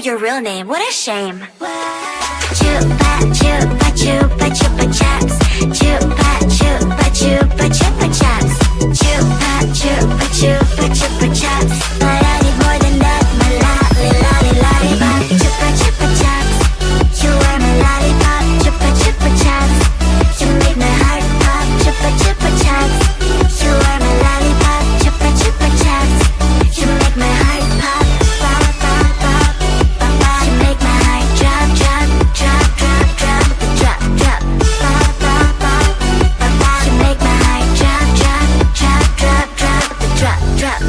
your real name, what a shame. Chupa chupa chupa chupa chaps. Chupa chupa chupa chupa chaps. Chupa chupa chupa chupa chaps. But I need more than that, my lollipop. Chupa chupa chaps. You are my lollipop. Chupa chupa chaps. You make my heart pop. Chupa chupa chaps. You are my lollipop. Chupa chupa chaps. You make my heart pop. Pop pop pop pop pop. You make my heart drop drop drop drop drop drop drop. Pop pop pop pop pop. You make my heart drop drop drop drop drop drop drop.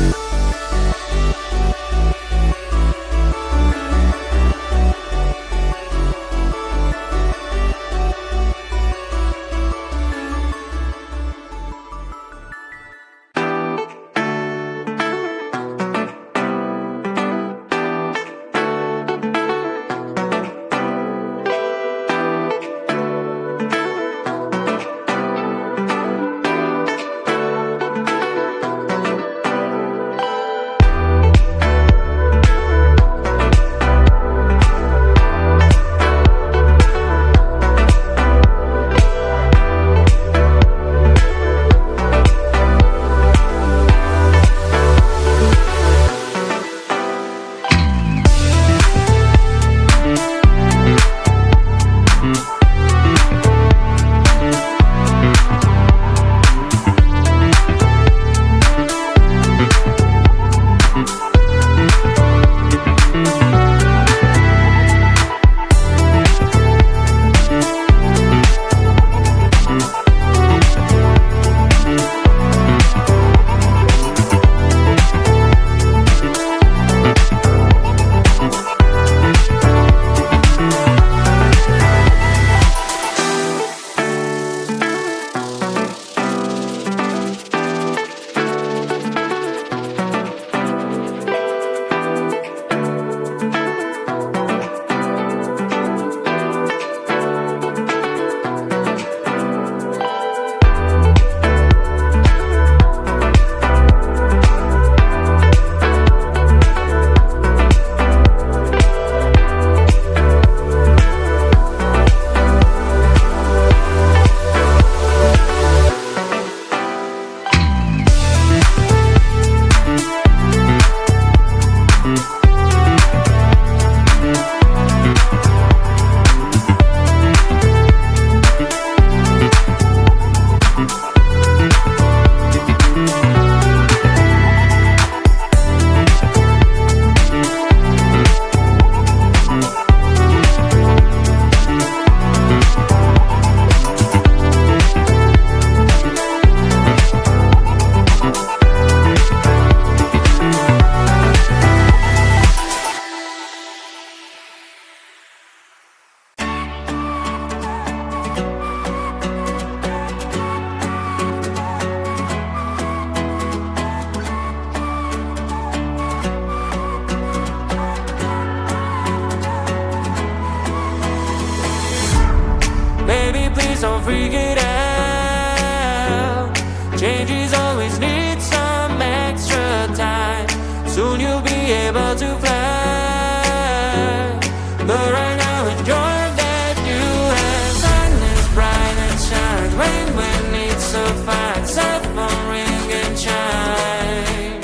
Please don't freak it out. Changes always need some extra time. Soon you'll be able to fly. But right now enjoy that you have. Sun is bright and shines. Rain when it's so fine. Cell phone ring and chime.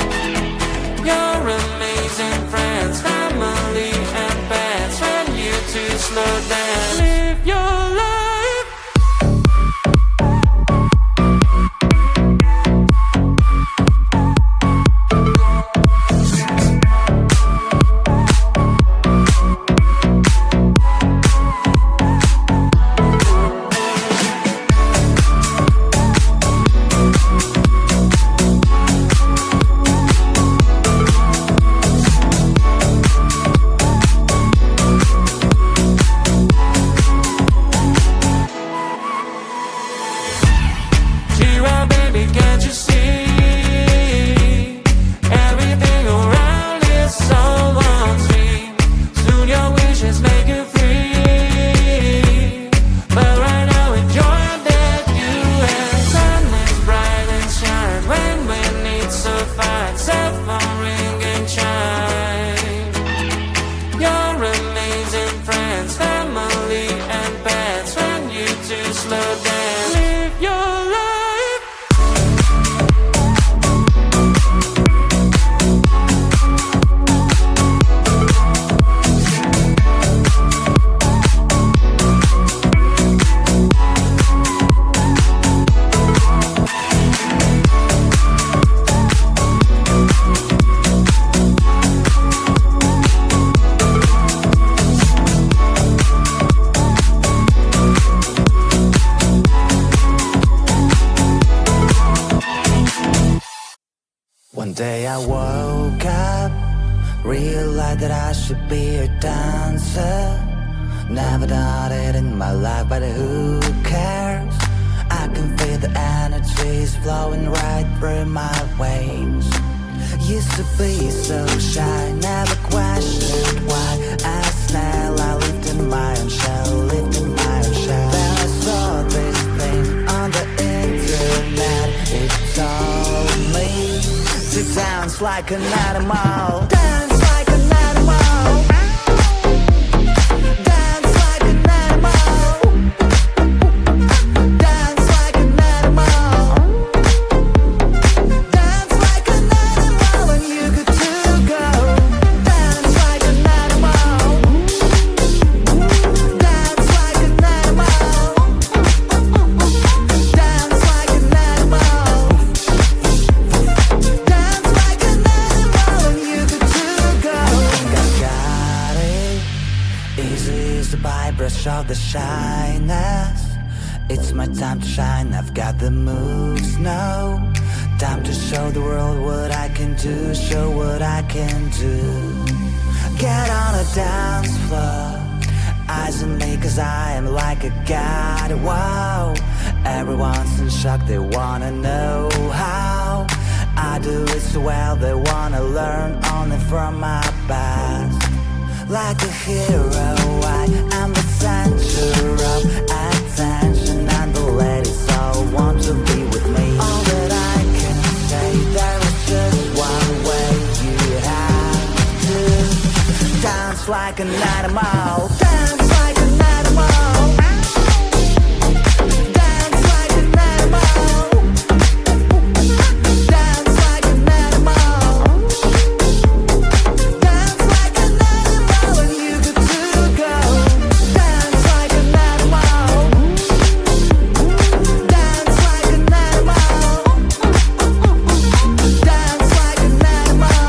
Your amazing friends, family and pets. Want you to slow down. Live your life. day I woke up, realized that I should be a dancer. Never done it in my life, but who cares? I can feel the energies flowing right through my veins. Used to be so shy, never questioned why. As a snail, I lived in my own shell, lived in my own shell. Then I saw this thing on the internet. It told me to dance like an animal. Dance like an animal. Dance like an animal. Dance like an animal. Dance like an animal when you get to go. Dance like an animal. Dance like an animal. Dance like an animal. Dance like an animal when you get to go. I think I got it. Easy as the brush of the shyness. It's my time to shine, I've got the moves now. Time to show the world what I can do, show what I can do. Get on a dance floor, eyes on me cause I am like a god. Wow, everyone's in shock, they wanna know how I do it so well, they wanna learn only from my past. Like a hero, I am the center of attention, and the ladies all want to be with me. All that I can say, there is just one way. You have to dance like an animal. Dance like an animal. Dance like an animal. Dance like an animal. Dance like an animal when you get to go. Dance like an animal. Dance like an animal. Dance like an animal.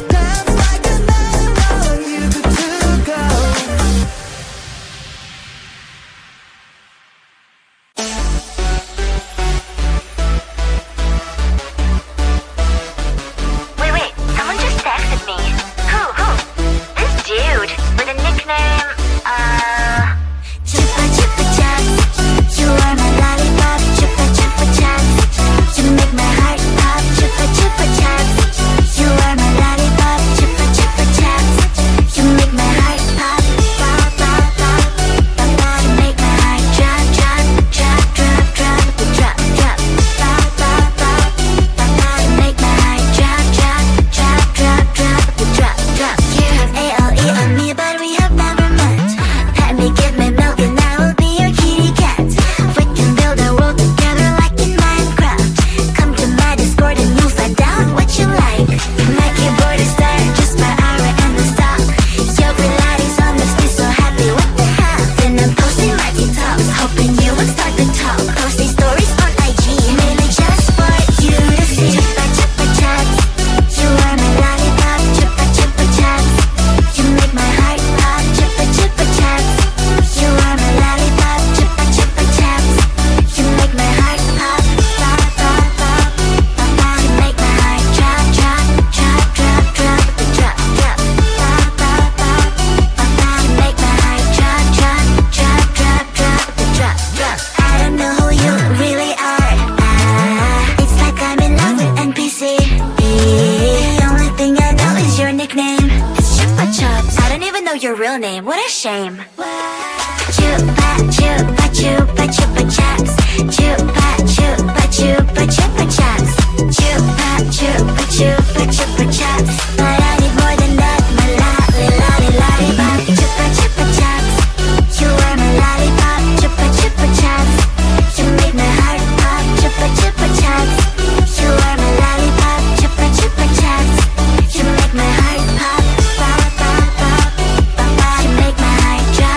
Dance like an animal when you get to go. Wait, someone just texted me. Who? This dude with a nickname, Chupa Chupa Chups. You are my lollipop, Chupa Chupa Chups. You make my heart pop, Chupa Chupa Chups. You are my lollipop, Chupa Chupa Chups. You make my heart pop, pop, pop, pop, pop, pop. You make my heart drop, drop, drop, drop, drop, drop, drop, pop, pop, pop, pop, pop. You make my heart drop, drop, drop, drop, drop, drop, drop. You have ALE on me, but we have never met. Pet me, give me milk, and I will be your kitty cat. We can build a world together like in Minecraft. Come to my Discord and you'll find out what you like. My keyboard is there, just my aura and the stock. Your Pilates on makes me so happy, what the hell? Then I'm posting my TikToks, hoping you will start the talk. Posting stories on IG, mainly just for you to see. Chupa Chupa Chups. You are my lollipop, Chupa Chupa Chups. You make my heart pop, Chupa Chupa Chups. You are my lollipop, Chupa Chupa Chups. You make my heart pop, pop, pop, pop, pop, pop. You make my heart drop, drop, drop, drop, drop, drop, drop, pop, pop, pop, pop, pop. You make my heart drop, drop, drop, drop, drop, drop, drop. I don't know who you really are. It's like I'm in love with NPC. The only thing I know is your nickname. It's Chupa Chups. I don't even know your real name. What a shame. Chupa Chupa Chupa Chupa Chups. Chupa Chupa Chupa Chupa Chups. Chupa Chupa Chupa Chupa Chups. But I need more than that. My lollipop. Chupa Chupa Chups. You are my lollipop. Chupa Chupa Chups. You make my heart pop. Chupa Chupa Chups. You are my lollipop. Chupa Chupa Chups. You make my heart pop, pop, pop, pop, pop, pop. You make my heart drop.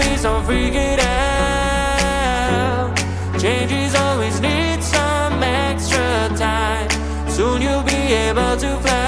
please don't freak it out. Changes always need some extra time. Soon you'll be able to fly.